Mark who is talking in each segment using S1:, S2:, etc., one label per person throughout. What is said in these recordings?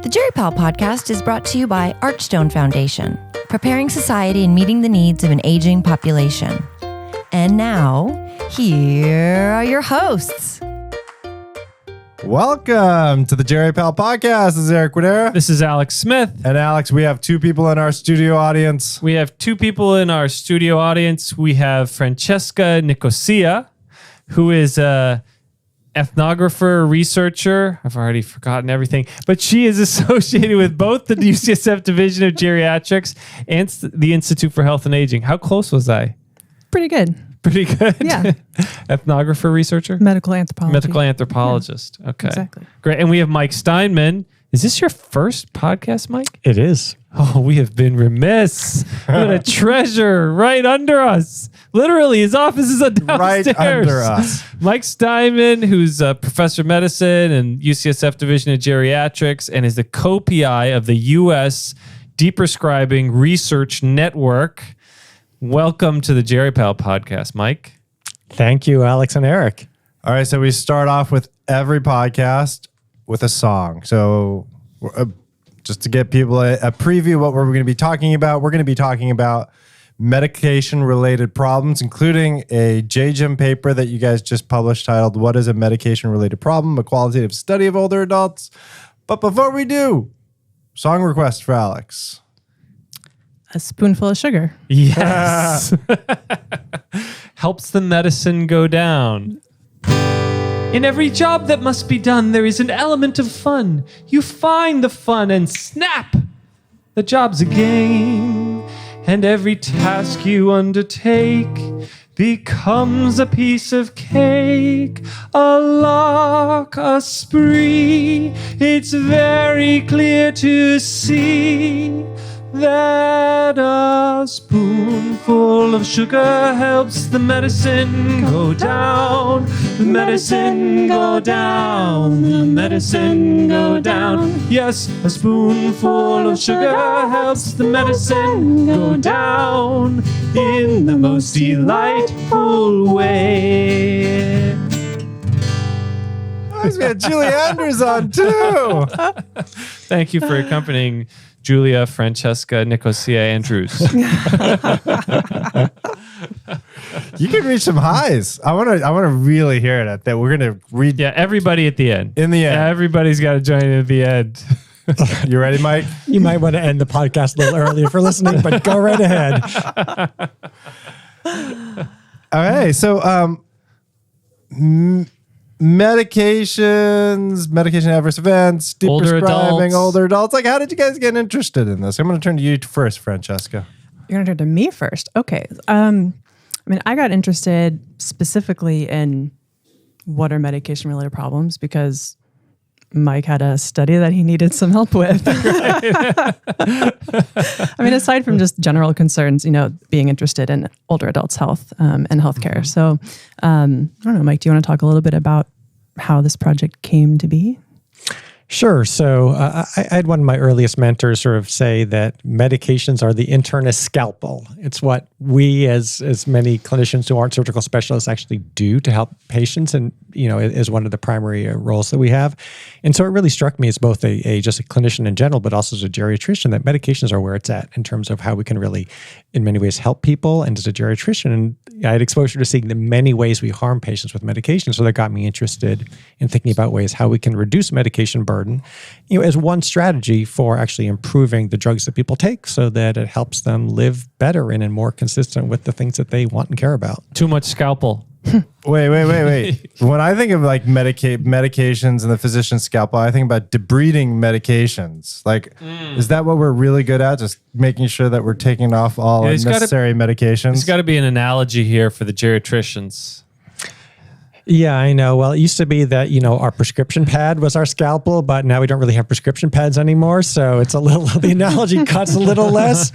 S1: The Jerry Powell podcast is brought to you by Archstone Foundation, preparing society and meeting the needs of an aging population. And now, here are your hosts.
S2: Welcome to the Jerry Powell podcast. This is Eric Guidera.
S3: This is Alex Smith.
S2: And Alex, we have two people in our studio audience.
S3: We have Francesca Nicosia, who is a ethnographer, researcher. I've already forgotten everything, but she is associated with both the UCSF Division of Geriatrics and the Institute for Health and Aging. How close was I?
S4: Pretty good.
S3: Pretty good.
S4: Yeah.
S3: Ethnographer, researcher?
S4: Medical anthropologist.
S3: Medical anthropologist. Yeah. Okay.
S4: Exactly.
S3: Great. And we have Mike Steinman. Is this your first podcast, Mike?
S5: It is.
S3: Oh, we have been remiss. What a treasure right under us. Literally, his office is downstairs.
S2: Right under us.
S3: Mike Steinman, who's a professor of medicine and UCSF Division of Geriatrics, and is the co-PI of the US Deprescribing Research Network. Welcome to the Jerry Powell podcast, Mike.
S5: Thank you, Alex and Eric.
S2: All right, so we start off with every podcast with a song. So just to get people a preview of what we're going to be talking about, we're going to be talking about medication-related problems, including a JGIM paper that you guys just published titled, "What is a Medication-Related Problem? A Qualitative Study of Older Adults." But before we do, song request for Alex.
S4: A spoonful of sugar.
S3: Yes. Helps the medicine go down. In every job that must be done, there is an element of fun. You find the fun and snap! The job's a game. And every task you undertake becomes a piece of cake, a lark, a spree. It's very clear to see that a spoonful of sugar helps the medicine go down. The medicine go down. The medicine go down. Yes, a spoonful of sugar helps the medicine go down in the most delightful way.
S2: Oh, we got Julie Andrews on too.
S3: Thank you for accompanying Julia Francesca Nicosia Andrews.
S2: You can reach some highs. I want to really hear it. That we're going to read.
S3: Yeah, everybody at the end.
S2: In the end.
S3: Yeah, everybody's got to join in at the end.
S2: You ready, Mike?
S5: You might want to end the podcast a little earlier for listening, but go right ahead.
S2: Okay, so medication adverse events, deprescribing, older adults. Like, how did you guys get interested in this? I'm going to turn to you first, Francesca.
S4: You're going to turn to me first. Okay. I got interested specifically in what are medication-related problems because Mike had a study that he needed some help with. Aside from just general concerns, being interested in older adults' health and healthcare. So, I don't know, Mike, do you want to talk a little bit about how this project came to be?
S5: Sure. So I had one of my earliest mentors sort of say that medications are the internist scalpel. It's what we as many clinicians who aren't surgical specialists actually do to help patients, and is one of the primary roles that we have. And so it really struck me as both just a clinician in general, but also as a geriatrician, that medications are where it's at in terms of how we can really, in many ways, help people. And as a geriatrician, and I had exposure to seeing the many ways we harm patients with medication. So that got me interested in thinking about ways how we can reduce medication burden, as one strategy for actually improving the drugs that people take so that it helps them live better and more consistent with the things that they want and care about.
S3: Too much scalpel.
S2: Wait. When I think of like medications and the physician's scalpel, I think about debriding medications. Like, is that what we're really good at? Just making sure that we're taking off all unnecessary medications?
S3: There's got to be an analogy here for the geriatricians.
S5: Yeah, I know. Well, it used to be that, our prescription pad was our scalpel, but now we don't really have prescription pads anymore. So it's the analogy cuts a little less.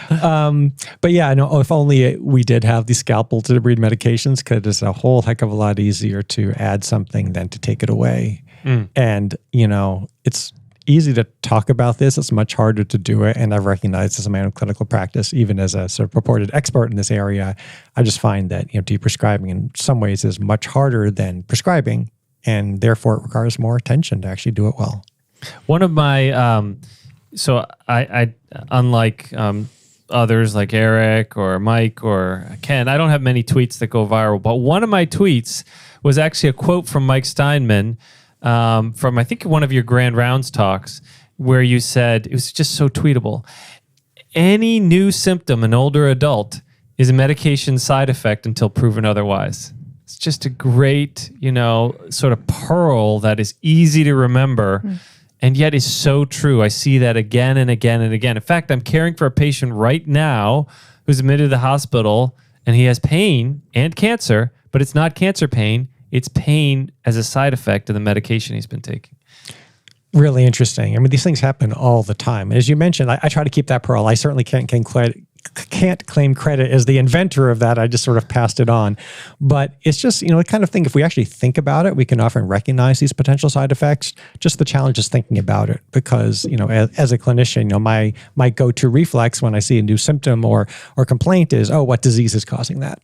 S5: But yeah, no, if only we did have the scalpel to debride medications, because it's a whole heck of a lot easier to add something than to take it away. And, it's easy to talk about this. It's much harder to do it. And I've recognized this in my own clinical practice, even as a sort of purported expert in this area, I just find that, deprescribing in some ways is much harder than prescribing. And therefore it requires more attention to actually do it well.
S3: One of my, so I unlike others like Eric or Mike or Ken, I don't have many tweets that go viral, but one of my tweets was actually a quote from Mike Steinman from, I think, one of your Grand Rounds talks, where you said, it was just so tweetable, any new symptom in older adult is a medication side effect until proven otherwise. It's just a great, sort of pearl that is easy to remember and yet is so true. I see that again and again and again. In fact, I'm caring for a patient right now who's admitted to the hospital and he has pain and cancer, but it's not cancer pain. It's pain as a side effect of the medication he's been taking.
S5: Really interesting. I mean, these things happen all the time. And as you mentioned, I try to keep that pearl. I certainly can't claim credit as the inventor of that. I just sort of passed it on. But it's just, the kind of thing, if we actually think about it, we can often recognize these potential side effects. Just the challenge is thinking about it because, as a clinician, my go-to reflex when I see a new symptom or complaint is, oh, what disease is causing that?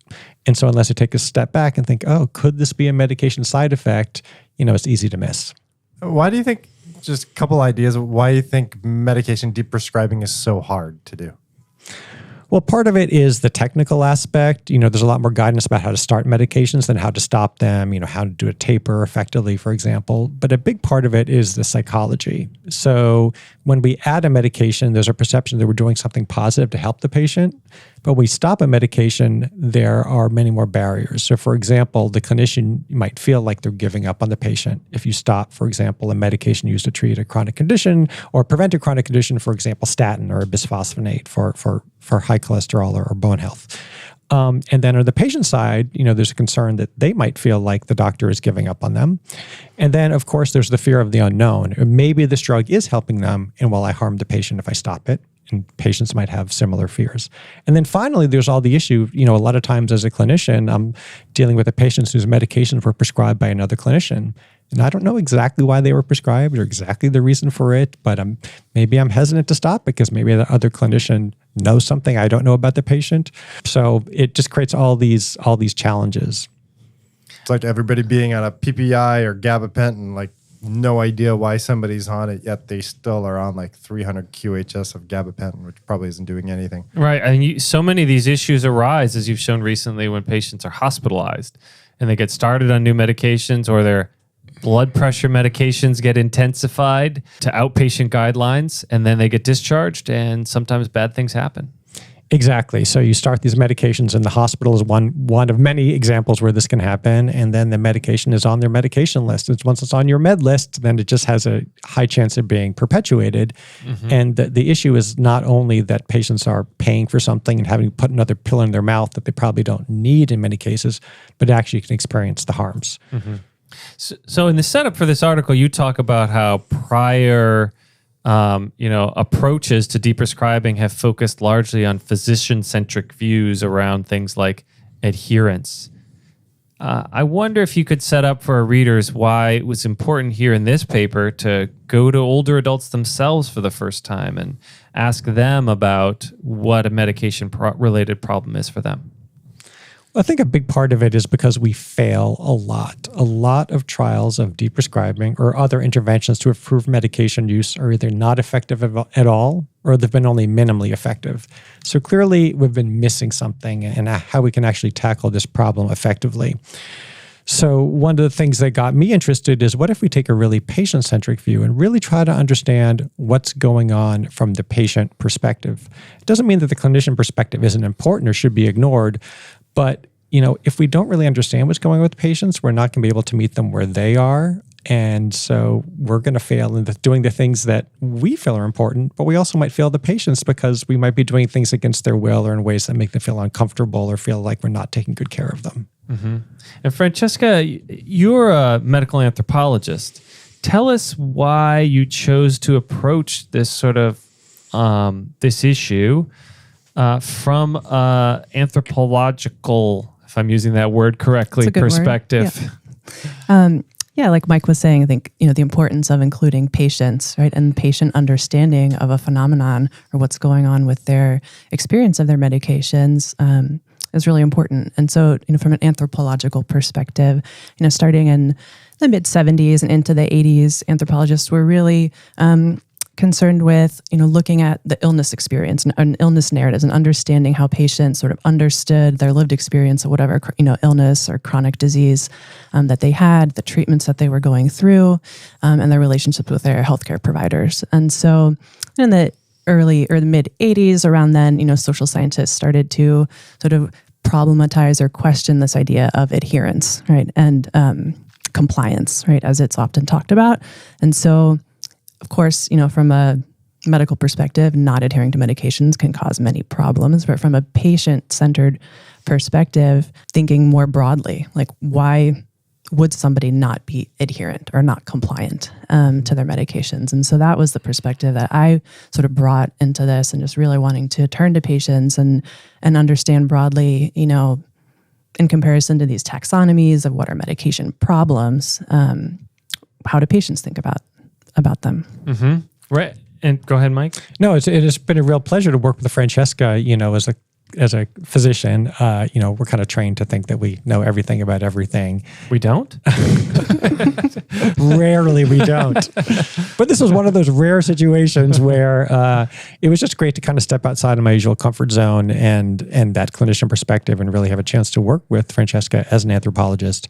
S5: And so unless I take a step back and think, oh, could this be a medication side effect? It's easy to miss.
S2: Why do you think, just a couple ideas of why you think medication deprescribing is so hard to do?
S5: Well, part of it is the technical aspect. There's a lot more guidance about how to start medications than how to stop them, how to do a taper effectively, for example. But a big part of it is the psychology. So when we add a medication, there's a perception that we're doing something positive to help the patient. But when we stop a medication, there are many more barriers. So for example, the clinician might feel like they're giving up on the patient. If you stop, for example, a medication used to treat a chronic condition or prevent a chronic condition, for example, statin or a bisphosphonate for high cholesterol or bone health. And then on the patient side, there's a concern that they might feel like the doctor is giving up on them. And then, of course, there's the fear of the unknown. Maybe this drug is helping them, and will I harm the patient if I stop it? And patients might have similar fears. And then finally, there's all the issue, a lot of times as a clinician, I'm dealing with a patient whose medications were prescribed by another clinician. And I don't know exactly why they were prescribed or exactly the reason for it, but maybe I'm hesitant to stop because maybe the other clinician knows something I don't know about the patient. So it just creates all these challenges.
S2: It's like everybody being on a PPI or gabapentin, like no idea why somebody's on it, yet they still are on like 300 QHS of gabapentin, which probably isn't doing anything.
S3: Right. And so many of these issues arise, as you've shown recently, when patients are hospitalized and they get started on new medications or their blood pressure medications get intensified to outpatient guidelines, and then they get discharged, and sometimes bad things happen.
S5: Exactly. So you start these medications in the hospital is one of many examples where this can happen, and then the medication is on their medication list. Once it's on your med list, then it just has a high chance of being perpetuated. Mm-hmm. And the issue is not only that patients are paying for something and having to put another pill in their mouth that they probably don't need in many cases, but actually can experience the harms.
S3: Mm-hmm. So in the setup for this article, you talk about how prior approaches to deprescribing have focused largely on physician-centric views around things like adherence. I wonder if you could set up for our readers why it was important here in this paper to go to older adults themselves for the first time and ask them about what a medication-related problem is for them.
S5: I think a big part of it is because we fail a lot. A lot of trials of deprescribing or other interventions to improve medication use are either not effective at all or they've been only minimally effective. So clearly we've been missing something in how we can actually tackle this problem effectively. So one of the things that got me interested is what if we take a really patient-centric view and really try to understand what's going on from the patient perspective. It doesn't mean that the clinician perspective isn't important or should be ignored, but if we don't really understand what's going on with patients, we're not going to be able to meet them where they are. And so we're going to fail in doing the things that we feel are important, but we also might fail the patients because we might be doing things against their will or in ways that make them feel uncomfortable or feel like we're not taking good care of them.
S3: Mm-hmm. And Francesca, you're a medical anthropologist. Tell us why you chose to approach this sort of this issue from anthropological, if I'm using that word correctly, perspective.
S4: Yeah, like Mike was saying, I think, the importance of including patients, right? And patient understanding of a phenomenon or what's going on with their experience of their medications is really important. And so, from an anthropological perspective, starting in the mid 70s and into the 80s, anthropologists were really concerned with, looking at the illness experience and illness narratives and understanding how patients sort of understood their lived experience of whatever, illness or chronic disease that they had, the treatments that they were going through, and their relationships with their healthcare providers. And so in the early or the mid 80s, around then, social scientists started to sort of problematize or question this idea of adherence, right? And compliance, right? As it's often talked about. And so, of course, from a medical perspective, not adhering to medications can cause many problems. But from a patient-centered perspective, thinking more broadly, like why would somebody not be adherent or not compliant to their medications? And so that was the perspective that I sort of brought into this, and just really wanting to turn to patients and understand broadly, in comparison to these taxonomies of what are medication problems, how do patients think about them?
S3: Mm-hmm. Right. And go ahead, Mike.
S5: No, it has been a real pleasure to work with Francesca, as a physician. We're kind of trained to think that we know everything about everything.
S3: We don't?
S5: Rarely we don't. But this was one of those rare situations where it was just great to kind of step outside of my usual comfort zone and that clinician perspective, and really have a chance to work with Francesca as an anthropologist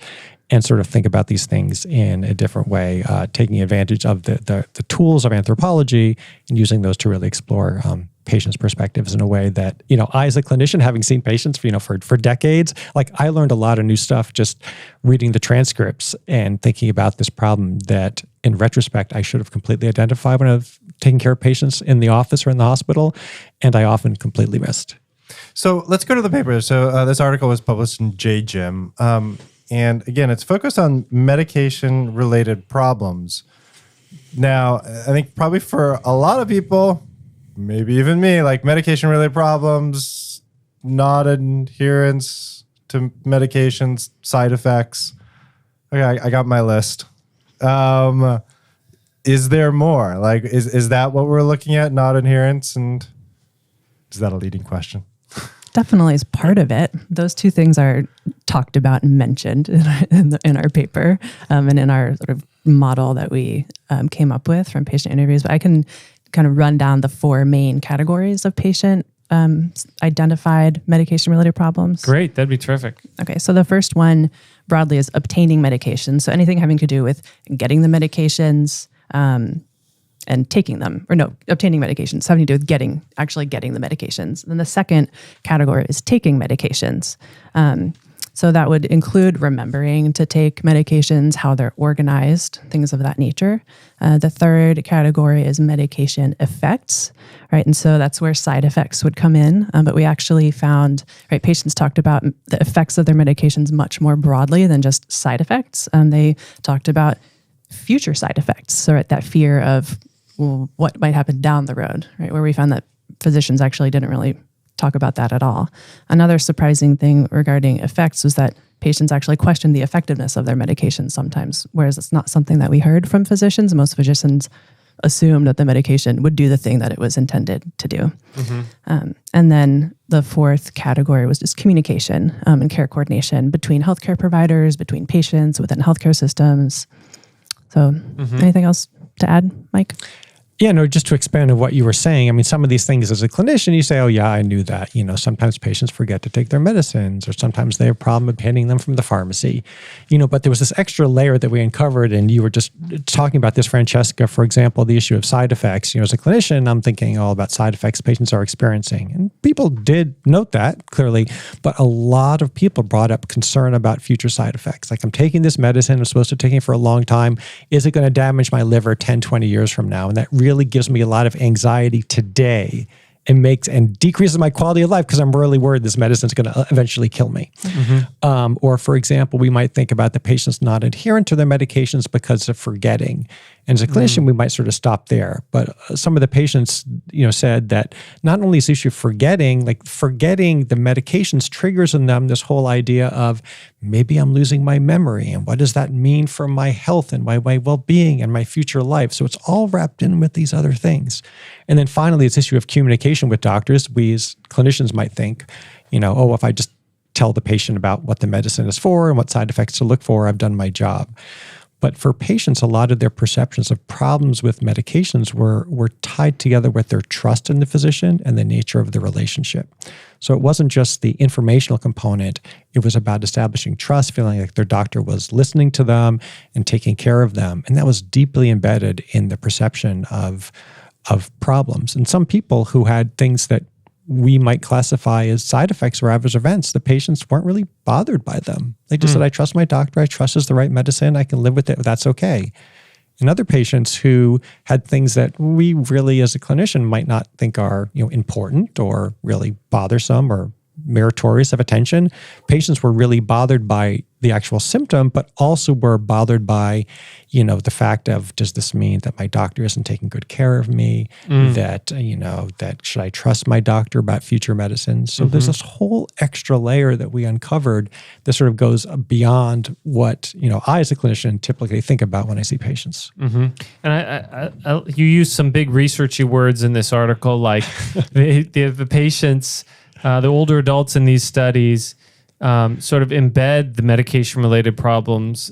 S5: and sort of think about these things in a different way, taking advantage of the tools of anthropology and using those to really explore patients' perspectives in a way that, I as a clinician, having seen patients for decades, like I learned a lot of new stuff just reading the transcripts and thinking about this problem that in retrospect, I should have completely identified when I was taking care of patients in the office or in the hospital, and I often completely missed.
S2: So let's go to the paper. So this article was published in JGIM. And again, it's focused on medication-related problems. Now, I think probably for a lot of people, maybe even me, like medication-related problems, not adherence to medications, side effects. Okay, I got my list. Is there more? Like, is that what we're looking at, not adherence? And is that a leading question?
S4: Definitely is part of it. Those two things are talked about and mentioned in our paper and in our sort of model that we came up with from patient interviews. But I can kind of run down the four main categories of patient identified medication-related problems.
S3: Great, that'd be terrific.
S4: Okay, so the first one broadly is obtaining medications. So anything having to do with getting the medications, and taking them, or no, obtaining medications, having to do with actually getting the medications. Then the second category is taking medications. So that would include remembering to take medications, how they're organized, things of that nature. The third category is medication effects, right? And so that's where side effects would come in. But we actually found, right, patients talked about the effects of their medications much more broadly than just side effects. They talked about future side effects, so right, that fear of what might happen down the road, right? Where we found that physicians actually didn't really talk about that at all. Another surprising thing regarding effects was that patients actually questioned the effectiveness of their medication sometimes, whereas it's not something that we heard from physicians. Most physicians assumed that the medication would do the thing that it was intended to do. Mm-hmm. And then the fourth category was just communication and care coordination between healthcare providers, between patients, within healthcare systems. So anything else to add, Mike?
S5: Yeah, no, just to expand on what you were saying, I mean, some of these things as a clinician, you say, oh yeah, I knew that. Sometimes patients forget to take their medicines, or sometimes they have a problem obtaining them from the pharmacy. But there was this extra layer that we uncovered, and you were just talking about this, Francesca, for example, the issue of side effects. As a clinician, I'm thinking all about side effects patients are experiencing. And people did note that, clearly, but a lot of people brought up concern about future side effects. Like, I'm taking this medicine, I'm supposed to take it for a long time. Is it going to damage my liver 10, 20 years from now? And that really gives me a lot of anxiety today and decreases my quality of life because I'm really worried this medicine is going to eventually kill me. Mm-hmm. Or, for example, we might think about the patients not adherent to their medications because of forgetting. And as a clinician, we might sort of stop there. But some of the patients, said that not only is the issue of forgetting the medications triggers in them this whole idea of maybe I'm losing my memory, and what does that mean for my health and my well-being and my future life? So it's all wrapped in with these other things. And then finally, this issue of communication with doctors. We as clinicians might think, if I just tell the patient about what the medicine is for and what side effects to look for, I've done my job. But for patients, a lot of their perceptions of problems with medications were tied together with their trust in the physician and the nature of the relationship. So it wasn't just the informational component. It was about establishing trust, feeling like their doctor was listening to them and taking care of them. And that was deeply embedded in the perception of problems. And some people who had things that we might classify as side effects or adverse events, the patients weren't really bothered by them. They just said, I trust my doctor. I trust it's the right medicine. I can live with it. That's okay. And other patients who had things that we really, as a clinician, might not think are important or really bothersome or meritorious of attention. Patients were really bothered by the actual symptom, but also were bothered by, the fact of, does this mean that my doctor isn't taking good care of me? That, that should I trust my doctor about future medicines? So there's this whole extra layer that we uncovered that sort of goes beyond what, I as a clinician typically think about when I see patients.
S3: And I you use some big researchy words in this article, like the patients, the older adults in these studies sort of embed the medication-related problems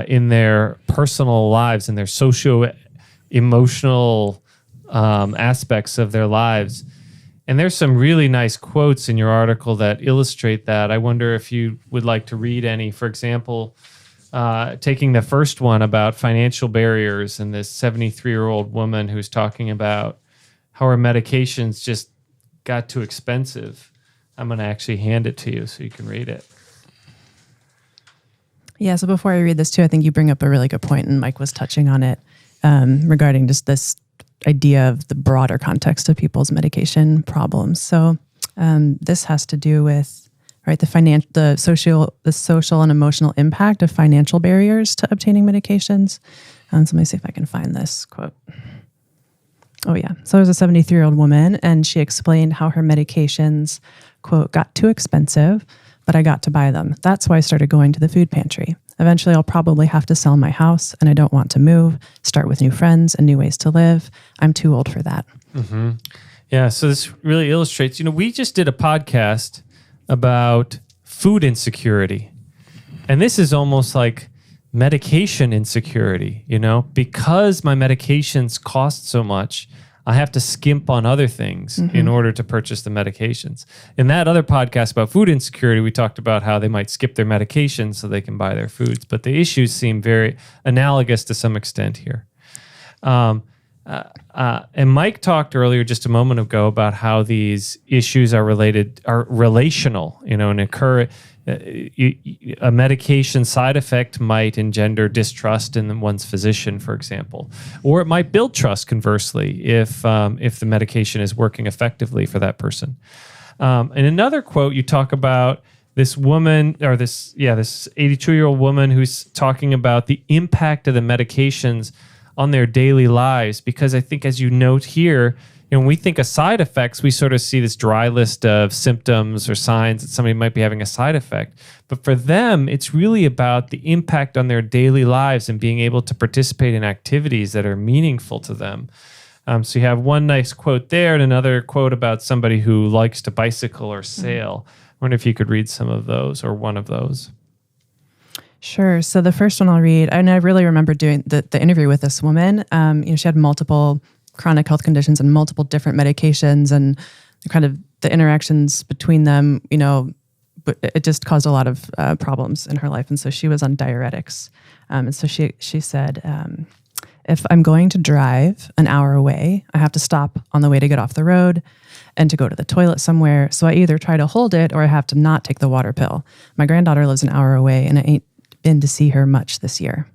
S3: in their personal lives and their socio-emotional aspects of their lives. And there's some really nice quotes in your article that illustrate that. I wonder if you would like to read any. For example, taking the first one about financial barriers and this 73-year-old woman who's talking about how her medications just got too expensive. I'm going to actually hand it to you so you can read it.
S4: Yeah, so before I read this too, I think you bring up a really good point, and Mike was touching on it regarding just this idea of the broader context of people's medication problems. So this has to do with the social and emotional impact of financial barriers to obtaining medications. So let me see if I can find this quote. Oh yeah, so there's a 73-year-old woman, and she explained how her medications, quote, got too expensive, but I got to buy them. That's why I started going to the food pantry. Eventually, I'll probably have to sell my house, and I don't want to move, start with new friends and new ways to live. I'm too old for that.
S3: Mm-hmm. Yeah, so this really illustrates, we just did a podcast about food insecurity, and this is almost like medication insecurity, because my medications cost so much, I have to skimp on other things in order to purchase the medications. In that other podcast about food insecurity, we talked about how they might skip their medications so they can buy their foods, but the issues seem very analogous to some extent here. And Mike talked earlier, just a moment ago, about how these issues are relational, and occur. A medication side effect might engender distrust in one's physician, for example, or it might build trust. Conversely, if the medication is working effectively for that person. In another quote, you talk about this woman, or this 82-year-old woman who's talking about the impact of the medications on their daily lives, because I think, as you note here, when we think of side effects, we sort of see this dry list of symptoms or signs that somebody might be having a side effect. But for them, it's really about the impact on their daily lives and being able to participate in activities that are meaningful to them. So you have one nice quote there and another quote about somebody who likes to bicycle or sail. I wonder if you could read some of those or one of those.
S4: Sure. So the first one I'll read, and I really remember doing the interview with this woman. She had multiple chronic health conditions and multiple different medications, and kind of the interactions between them, it just caused a lot of problems in her life. And so she was on diuretics. And so she said, if I'm going to drive an hour away, I have to stop on the way to get off the road and to go to the toilet somewhere. So I either try to hold it or I have to not take the water pill. My granddaughter lives an hour away, and I ain't been to see her much this year.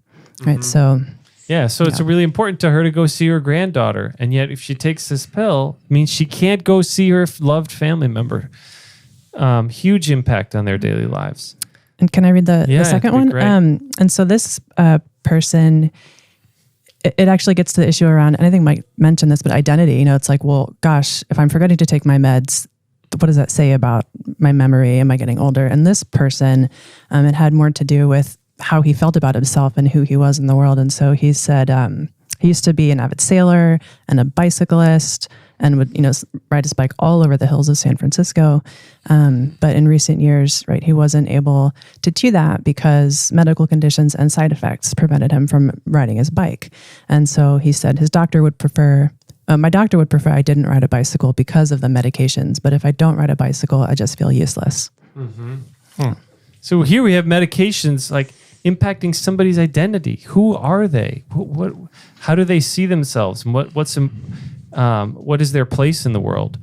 S4: Right. So it's really important to her to go see her granddaughter. And yet if she takes this pill, it means she can't go see her loved family member. Huge impact on their daily lives. And can I read the second one? And so this person, it actually gets to the issue around, and I think Mike mentioned this, but identity. It's like, well, gosh, if I'm forgetting to take my meds, what does that say about my memory? Am I getting older? And this person, it had more to do with how he felt about himself and who he was in the world. And so he said he used to be an avid sailor and a bicyclist and would, ride his bike all over the hills of San Francisco. But in recent years, right, he wasn't able to do that because medical conditions and side effects prevented him from riding his bike. And so he said his doctor would prefer, my doctor would prefer I didn't ride a bicycle because of the medications. But if I don't ride a bicycle, I just feel useless.
S3: So here we have medications like impacting somebody's identity. Who are they? What how do they see themselves? And what is their place in the world?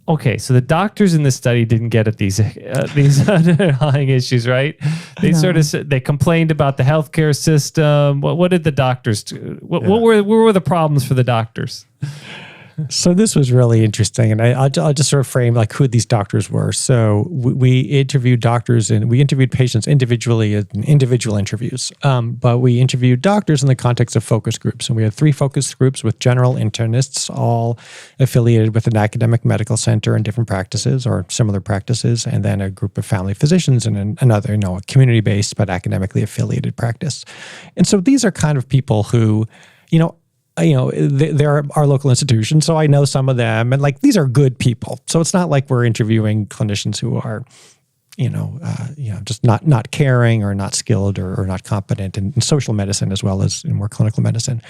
S3: Okay, so the doctors in this study didn't get at these underlying issues, right? They sort of said, they complained about the healthcare system. What did the doctors do? What were the problems for the doctors?
S5: So this was really interesting, and I'll just sort of frame like who these doctors were. So we interviewed doctors and we interviewed patients individually in individual interviews, but we interviewed doctors in the context of focus groups. And we had 3 focus groups with general internists, all affiliated with an academic medical center and different practices or similar practices, and then a group of family physicians and another, a community-based but academically affiliated practice. And so these are kind of people who, they're our local institutions, so I know some of them, and like these are good people. So it's not like we're interviewing clinicians who are, just not caring or not skilled or not competent in social medicine as well as in more clinical medicine.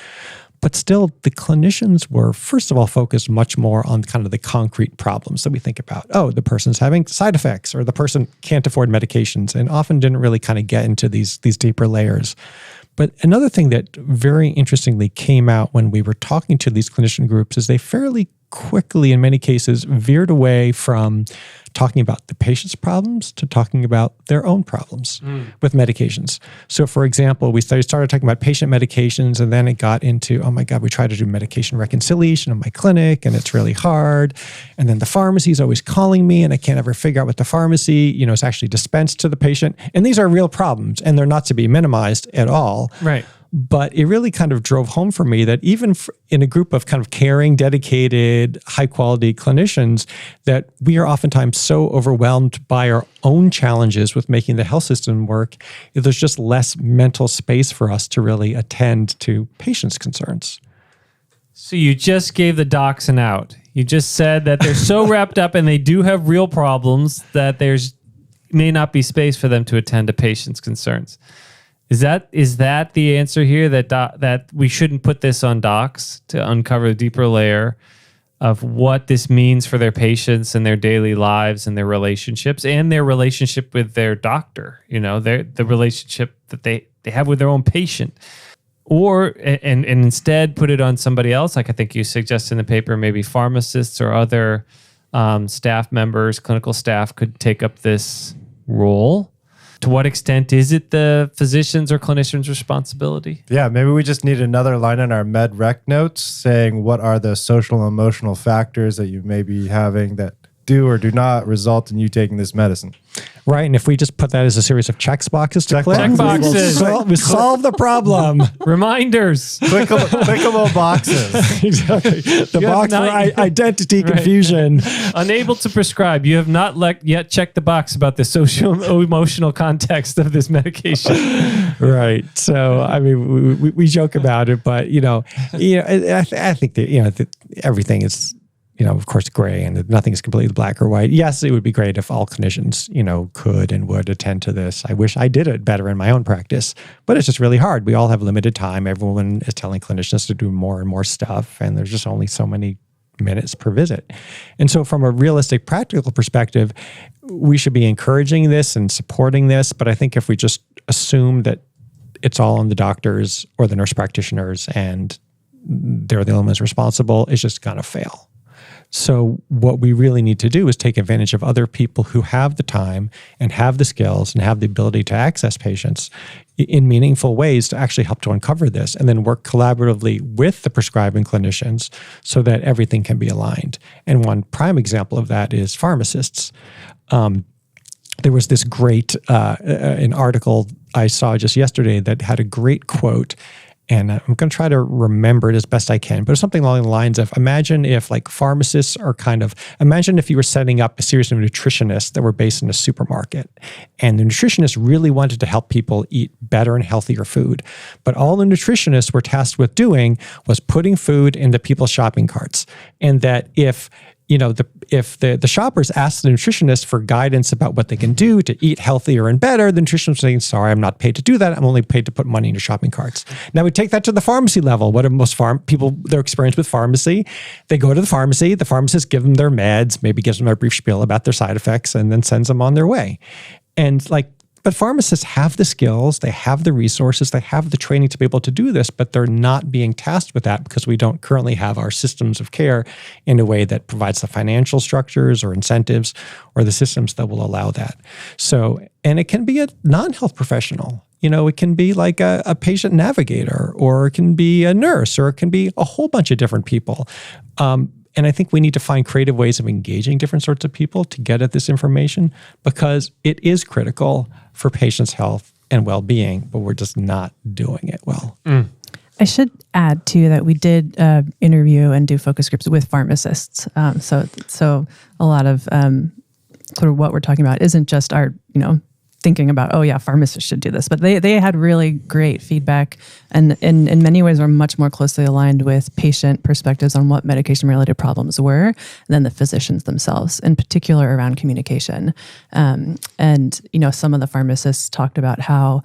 S5: But still, the clinicians were, first of all, focused much more on kind of the concrete problems that we think about. Oh, the person's having side effects, or the person can't afford medications, and often didn't really kind of get into these deeper layers. But another thing that very interestingly came out when we were talking to these clinician groups is they fairly quickly, in many cases, veered away from talking about the patient's problems to talking about their own problems with medications. So, for example, we started talking about patient medications, and then it got into, oh my God, we try to do medication reconciliation in my clinic, and it's really hard. And then the pharmacy is always calling me, and I can't ever figure out what the pharmacy, is actually dispensed to the patient. And these are real problems, and they're not to be minimized at all.
S3: Right.
S5: But it really kind of drove home for me that even in a group of kind of caring, dedicated, high-quality clinicians, that we are oftentimes so overwhelmed by our own challenges with making the health system work, there's just less mental space for us to really attend to patients' concerns.
S3: So you just gave the docs an out. You just said that they're so wrapped up and they do have real problems that may not be space for them to attend to patients' concerns. Is that the answer here, that we shouldn't put this on docs to uncover a deeper layer of what this means for their patients and their daily lives and their relationships and their relationship with their doctor, the relationship that they have with their own patient? Or and instead put it on somebody else, like I think you suggest in the paper, maybe pharmacists or other staff members, clinical staff could take up this role. To what extent is it the physician's or clinician's responsibility?
S2: Yeah, maybe we just need another line in our med rec notes saying what are the social and emotional factors that you may be having that do or do not result in you taking this medicine.
S5: Right, and if we just put that as a series of boxes to click,
S3: check boxes.
S5: We solve the problem.
S3: Reminders.
S2: Clickable boxes.
S5: Exactly. The box for identity confusion.
S3: Unable to prescribe. You have not yet checked the box about the social emotional context of this medication.
S5: Right. So, I mean, we joke about it, but I think that everything is, of course, gray, and nothing is completely black or white. Yes, it would be great if all clinicians, could and would attend to this. I wish I did it better in my own practice, but it's just really hard. We all have limited time. Everyone is telling clinicians to do more and more stuff, and there's just only so many minutes per visit. And so from a realistic, practical perspective, we should be encouraging this and supporting this. But I think if we just assume that it's all on the doctors or the nurse practitioners and they're the only ones responsible, it's just going to fail. So what we really need to do is take advantage of other people who have the time and have the skills and have the ability to access patients in meaningful ways to actually help to uncover this, and then work collaboratively with the prescribing clinicians so that everything can be aligned. And one prime example of that is pharmacists. There was this great an article I saw just yesterday that had a great quote. And I'm going to try to remember it as best I can, but it's something along the lines of, imagine if like pharmacists are imagine if you were setting up a series of nutritionists that were based in a supermarket, and the nutritionists really wanted to help people eat better and healthier food. But all the nutritionists were tasked with doing was putting food into people's shopping carts. And that if the shoppers ask the nutritionist for guidance about what they can do to eat healthier and better, the nutritionist is saying, sorry, I'm not paid to do that. I'm only paid to put money in your shopping carts. Now we take that to the pharmacy level. What are most people, their experience with pharmacy? They go to the pharmacist give them their meds, maybe gives them a brief spiel about their side effects, and then sends them on their way. And but pharmacists have the skills, they have the resources, they have the training to be able to do this, but they're not being tasked with that because we don't currently have our systems of care in a way that provides the financial structures or incentives or the systems that will allow that. So, and it can be a non-health professional. It can be like a patient navigator, or it can be a nurse, or it can be a whole bunch of different people. And I think we need to find creative ways of engaging different sorts of people to get at this information, because it is critical for patients' health and well-being, but we're just not doing it well.
S4: I should add too that we did interview and do focus groups with pharmacists. So a lot of sort of what we're talking about isn't just our, thinking about, oh yeah, pharmacists should do this, but they had really great feedback, and in many ways are much more closely aligned with patient perspectives on what medication-related problems were than the physicians themselves, in particular around communication. And some of the pharmacists talked about how,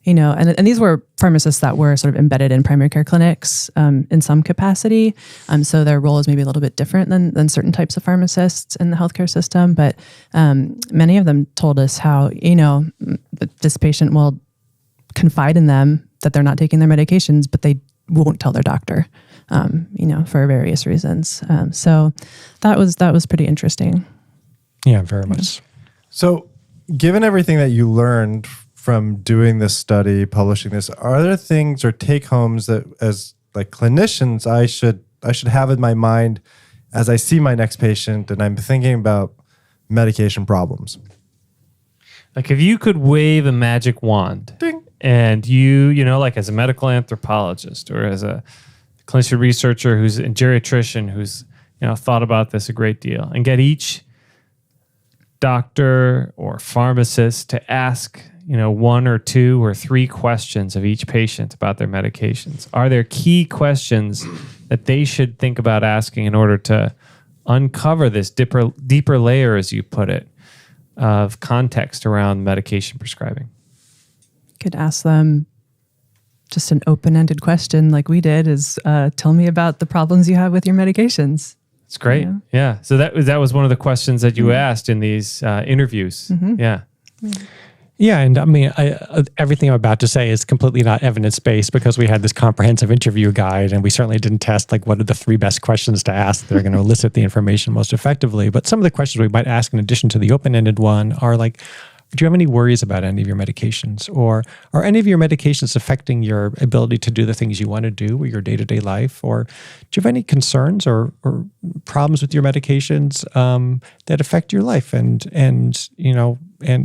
S4: and these were pharmacists that were sort of embedded in primary care clinics in some capacity. So their role is maybe a little bit different than certain types of pharmacists in the healthcare system. But many of them told us how, this patient will confide in them that they're not taking their medications, but they won't tell their doctor, for various reasons. So that was pretty interesting.
S5: Yeah, very much.
S2: So given everything that you learned from doing this study, publishing this, are there things or take homes that as like clinicians I should have in my mind as I see my next patient and I'm thinking about medication problems?
S3: Like if you could wave a magic wand, ding, and like as a medical anthropologist or as a clinician researcher who's a geriatrician who's thought about this a great deal, and get each doctor or pharmacist to ask one or two or three questions of each patient about their medications. Are there key questions that they should think about asking in order to uncover this deeper layer, as you put it, of context around medication prescribing?
S4: Could ask them just an open-ended question like we did is, tell me about the problems you have with your medications.
S3: It's great. Yeah. So that was one of the questions that you asked in these interviews. Mm-hmm. Yeah.
S5: Yeah, and I mean, everything I'm about to say is completely not evidence-based because we had this comprehensive interview guide, and we certainly didn't test like what are the 3 best questions to ask that are going to elicit the information most effectively. But some of the questions we might ask in addition to the open-ended one are like, do you have any worries about any of your medications? Or are any of your medications affecting your ability to do the things you want to do with your day-to-day life? Or do you have any concerns or problems with your medications that affect your life and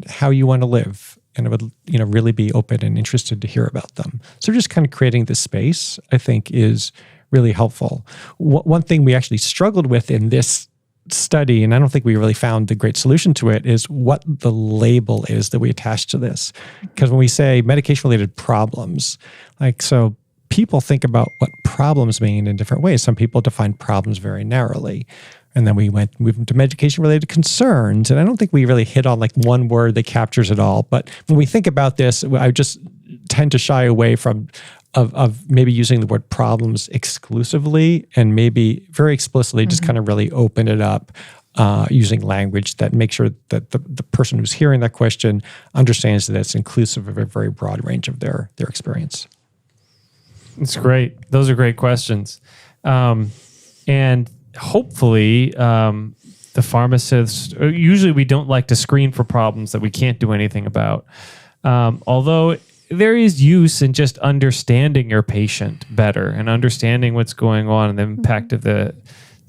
S5: how you want to live? And it would really be open and interested to hear about them. So just kind of creating this space, I think, is really helpful. One thing we actually struggled with in this study, and I don't think we really found the great solution to it, is what the label is that we attach to this. Because when we say medication-related problems, so people think about what problems mean in different ways. Some people define problems very narrowly. And then we moved into medication-related concerns. And I don't think we really hit on like one word that captures it all. But when we think about this, I just tend to shy away from maybe using the word problems exclusively, and maybe very explicitly just kind of really open it up using language that makes sure that the person who's hearing that question understands that it's inclusive of a very broad range of their experience.
S3: It's great. Those are great questions. And hopefully the pharmacists, usually we don't like to screen for problems that we can't do anything about. Although there is use in just understanding your patient better and understanding what's going on and the impact of the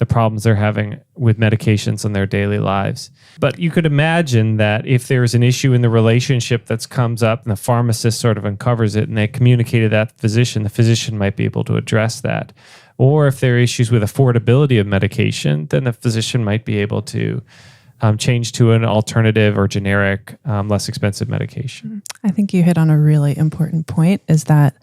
S3: the problems they're having with medications in their daily lives. But you could imagine that if there's an issue in the relationship that comes up and the pharmacist sort of uncovers it and they communicated that to the physician might be able to address that. Or if there are issues with affordability of medication, then the physician might be able to change to an alternative or generic, less expensive medication.
S4: I think you hit on a really important point, is that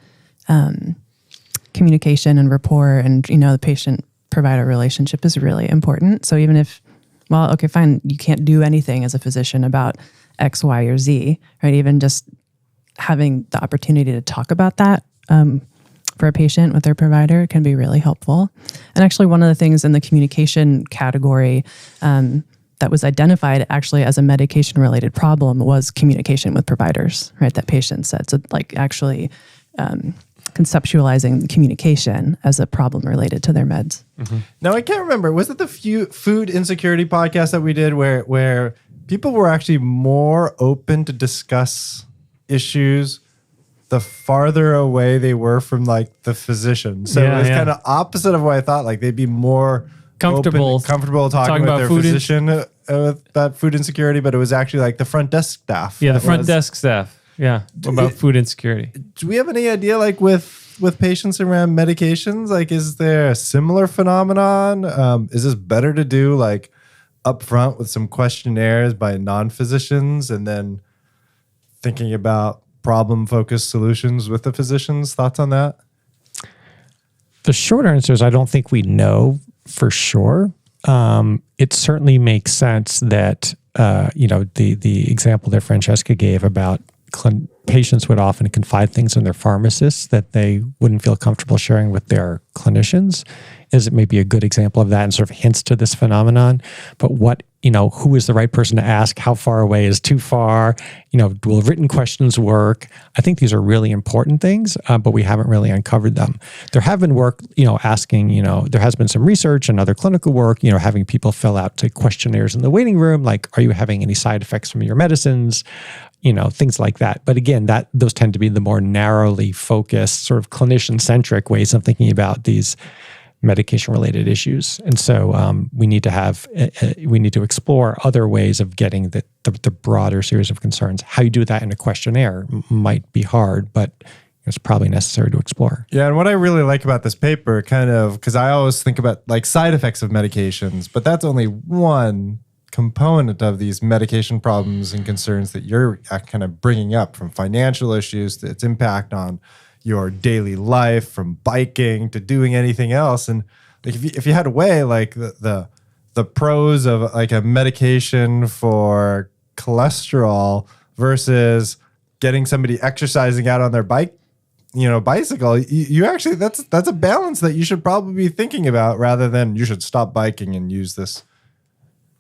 S4: communication and rapport and, the patient-provider relationship is really important. So even if, well, okay, fine, you can't do anything as a physician about X, Y, or Z, right? Even just having the opportunity to talk about that for a patient with their provider can be really helpful. And actually, one of the things in the communication category that was identified actually as a medication-related problem was communication with providers, right? That patients said. So like actually conceptualizing communication as a problem related to their meds.
S2: Mm-hmm. Now, I can't remember. Was it the food insecurity podcast that we did where people were actually more open to discuss issues the farther away they were from like the physician? So it was kind of opposite of what I thought. Like they'd be more comfortable talking with their physician about food insecurity, but it was actually like the front desk staff.
S3: Yeah, the front desk staff. Yeah, about food insecurity.
S2: Do we have any idea, like with patients around medications, like is there a similar phenomenon? Is this better to do like upfront with some questionnaires by non-physicians and then thinking about problem-focused solutions with the physicians? Thoughts on that?
S5: The short answer is I don't think we know for sure. It certainly makes sense that the example that Francesca gave about patients would often confide things in their pharmacists that they wouldn't feel comfortable sharing with their clinicians is maybe a good example of that and sort of hints to this phenomenon. But who is the right person to ask? How far away is too far? Will written questions work? I think these are really important things, but we haven't really uncovered them. There have been work, asking, there has been some research and other clinical work, having people fill out questionnaires in the waiting room, like, are you having any side effects from your medicines? Things like that. But again, those tend to be the more narrowly focused, sort of clinician-centric ways of thinking about these medication-related issues. And so we need to explore other ways of getting the broader series of concerns. How you do that in a questionnaire might be hard, but it's probably necessary to explore.
S2: Yeah, and what I really like about this paper, kind of, because I always think about like side effects of medications, but that's only one component of these medication problems and concerns that you're kind of bringing up, from financial issues to its impact on your daily life, from biking to doing anything else. And like if you had to weigh like the pros of like a medication for cholesterol versus getting somebody exercising out on their bicycle, you actually that's a balance that you should probably be thinking about, rather than you should stop biking and use this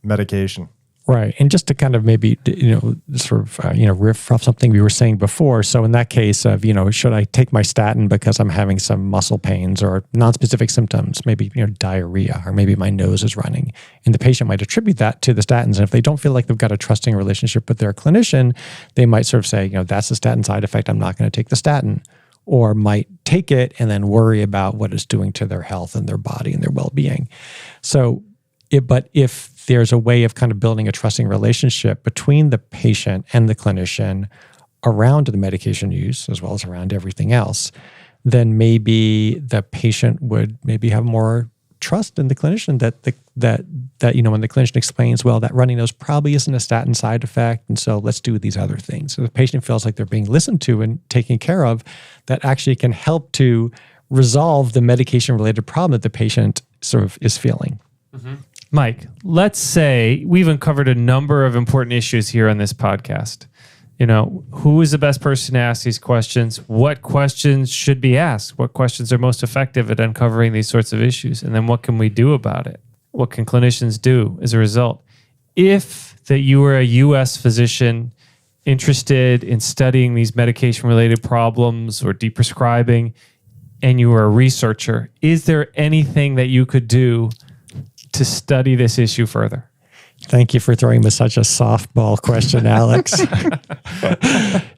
S2: medication.
S5: Right. And just to kind of maybe, riff off something we were saying before. So in that case of, should I take my statin because I'm having some muscle pains or nonspecific symptoms, maybe, diarrhea, or maybe my nose is running, and the patient might attribute that to the statins. And if they don't feel like they've got a trusting relationship with their clinician, they might sort of say, that's a statin side effect, I'm not going to take the statin, or might take it and then worry about what it's doing to their health and their body and their well-being. So, but if there's a way of kind of building a trusting relationship between the patient and the clinician around the medication use, as well as around everything else, then maybe the patient would maybe have more trust in the clinician that when the clinician explains, well, that runny nose probably isn't a statin side effect, and so let's do these other things. So the patient feels like they're being listened to and taken care of, that actually can help to resolve the medication-related problem that the patient sort of is feeling.
S3: Mm-hmm. Mike, let's say we've uncovered a number of important issues here on this podcast. Who is the best person to ask these questions? What questions should be asked? What questions are most effective at uncovering these sorts of issues? And then what can we do about it? What can clinicians do as a result? If that you were a US physician interested in studying these medication-related problems or deprescribing, and you were a researcher, is there anything that you could do to study this issue further?
S5: Thank you for throwing me such a softball question, Alex.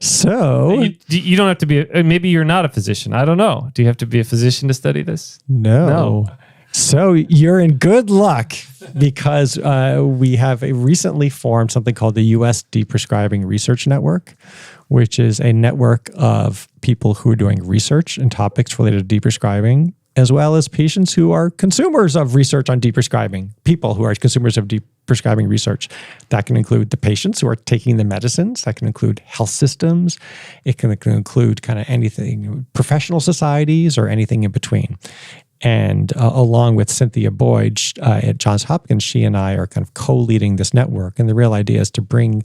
S5: So
S3: you don't have to be, maybe you're not a physician. I don't know. Do you have to be a physician to study this?
S5: No. So you're in good luck because we have recently formed something called the US Deprescribing Research Network, which is a network of people who are doing research in topics related to deprescribing, as well as patients who are consumers of research on deprescribing, people who are consumers of deprescribing research. That can include the patients who are taking the medicines. That can include health systems. It can include kind of anything, professional societies or anything in between. And along with Cynthia Boyd at Johns Hopkins, she and I are kind of co-leading this network. And the real idea is to bring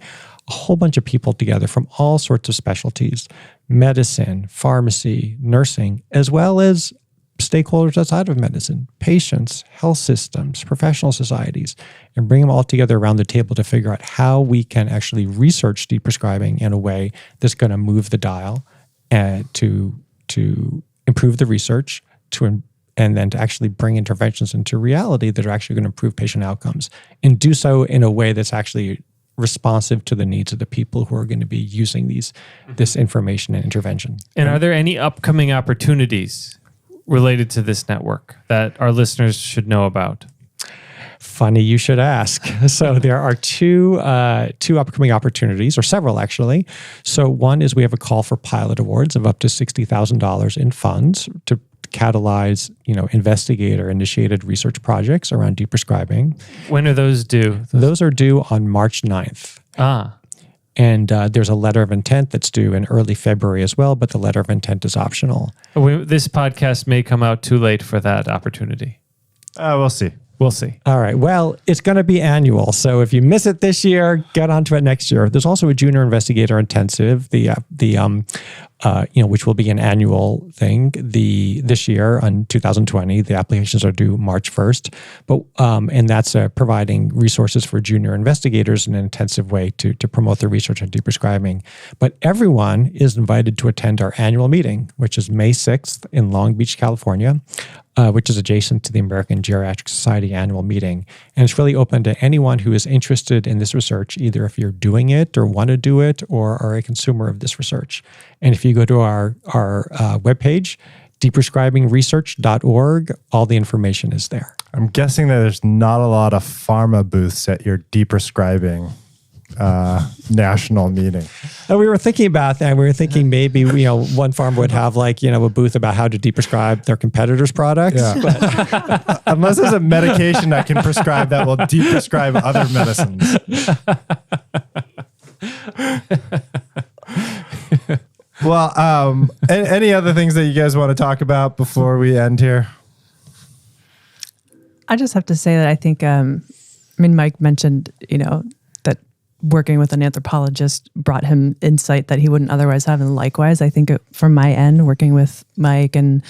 S5: a whole bunch of people together from all sorts of specialties, medicine, pharmacy, nursing, as well as stakeholders outside of medicine, patients, health systems, professional societies, and bring them all together around the table to figure out how we can actually research deprescribing in a way that's going to move the dial and to improve the research, and then to actually bring interventions into reality that are actually going to improve patient outcomes, and do so in a way that's actually responsive to the needs of the people who are going to be using this information and intervention.
S3: And are there any upcoming opportunities related to this network that our listeners should know about?
S5: Funny you should ask. So there are two upcoming opportunities, or several actually. So one is we have a call for pilot awards of up to $60,000 in funds to catalyze, investigator-initiated research projects around deprescribing.
S3: When are those due?
S5: Those are due on March 9th. And there's a letter of intent that's due in early February as well, but the letter of intent is optional.
S3: This podcast may come out too late for that opportunity.
S2: We'll see.
S3: We'll see.
S5: All right. Well, it's going to be annual. So if you miss it this year, get onto it next year. There's also a junior investigator intensive, which will be an annual thing. This year on 2020, the applications are due March 1st. And that's providing resources for junior investigators in an intensive way to promote the research on deprescribing. But everyone is invited to attend our annual meeting, which is May 6th in Long Beach, California. Which is adjacent to the American Geriatric Society annual meeting. And it's really open to anyone who is interested in this research, either if you're doing it or want to do it or are a consumer of this research. And if you go to our webpage, deprescribingresearch.org, all the information is there.
S2: I'm guessing that there's not a lot of pharma booths at your deprescribing national meeting.
S5: And we were thinking about that. We were thinking maybe one pharma would have a booth about how to deprescribe their competitors' products.
S2: Yeah. But unless there's a medication I can prescribe that will deprescribe other medicines. Well, any other things that you guys want to talk about before we end here?
S4: I just have to say that I think, Mike mentioned, that working with an anthropologist brought him insight that he wouldn't otherwise have. And likewise, I think from my end, working with Mike and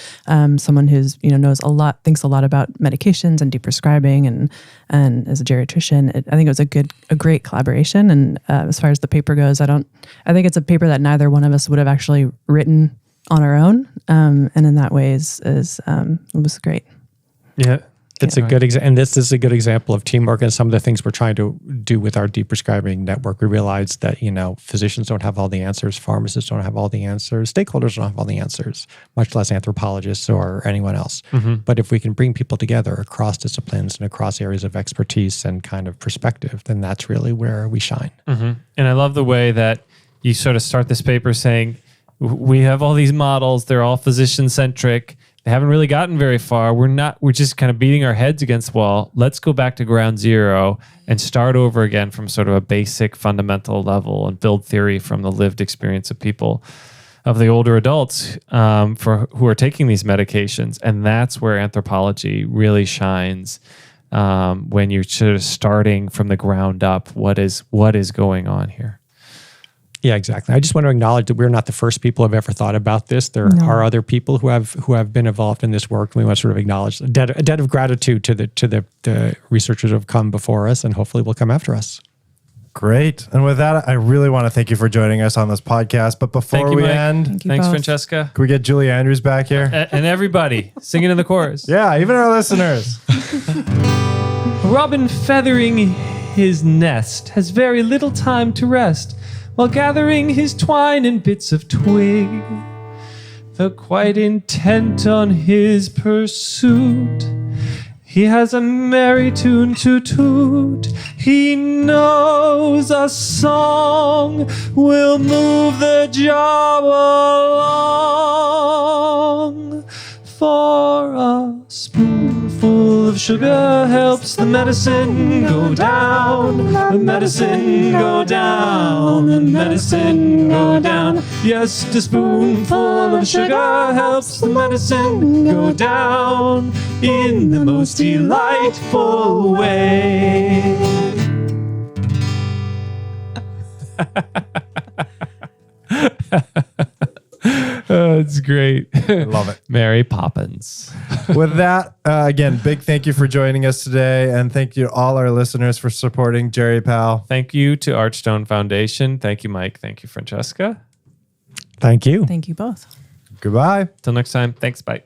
S4: someone who's, knows a lot, thinks a lot about medications and deprescribing and as a geriatrician, I think it was a great collaboration. And as far as the paper goes, I think it's a paper that neither one of us would have actually written on our own. And in that way it was great.
S3: Yeah.
S5: It's a good example, and this is a good example of teamwork and some of the things we're trying to do with our deprescribing network. We realize that, physicians don't have all the answers, pharmacists don't have all the answers, stakeholders don't have all the answers, much less anthropologists or anyone else. Mm-hmm. But if we can bring people together across disciplines and across areas of expertise and kind of perspective, then that's really where we shine.
S3: Mm-hmm. And I love the way that you sort of start this paper saying, we have all these models, they're all physician-centric. They haven't really gotten very far. We're just kind of beating our heads against the wall. Let's go back to ground zero and start over again from sort of a basic fundamental level and build theory from the lived experience of people, of the older adults who are taking these medications. And that's where anthropology really shines when you're sort of starting from the ground up. What is going on here?
S5: Yeah, exactly. I just want to acknowledge that we're not the first people who have ever thought about this. There are other people who have been involved in this work. And we want to sort of acknowledge a debt of gratitude to the researchers who have come before us and hopefully will come after us.
S2: Great. And with that, I really want to thank you for joining us on this podcast. But before we end,
S3: thanks, Francesca.
S2: Can we get Julie Andrews back here?
S3: And everybody singing in the chorus.
S2: Yeah, even our listeners.
S3: Robin feathering his nest has very little time to rest, while gathering his twine and bits of twig, though quite intent on his pursuit. He has a merry tune to toot. He knows a song will move the job along. For a spoonful of sugar helps the medicine go down. The medicine go down. The medicine go down. Yes, a spoonful of sugar helps the medicine go down in the most delightful way. Oh, it's great.
S2: I love it.
S3: Mary Poppins.
S2: With that, again, big thank you for joining us today. And thank you to all our listeners for supporting Jerry Pal.
S3: Thank you to Archstone Foundation. Thank you, Mike. Thank you, Francesca.
S5: Thank you.
S4: Thank you both.
S2: Goodbye.
S3: Till next time. Thanks. Bye.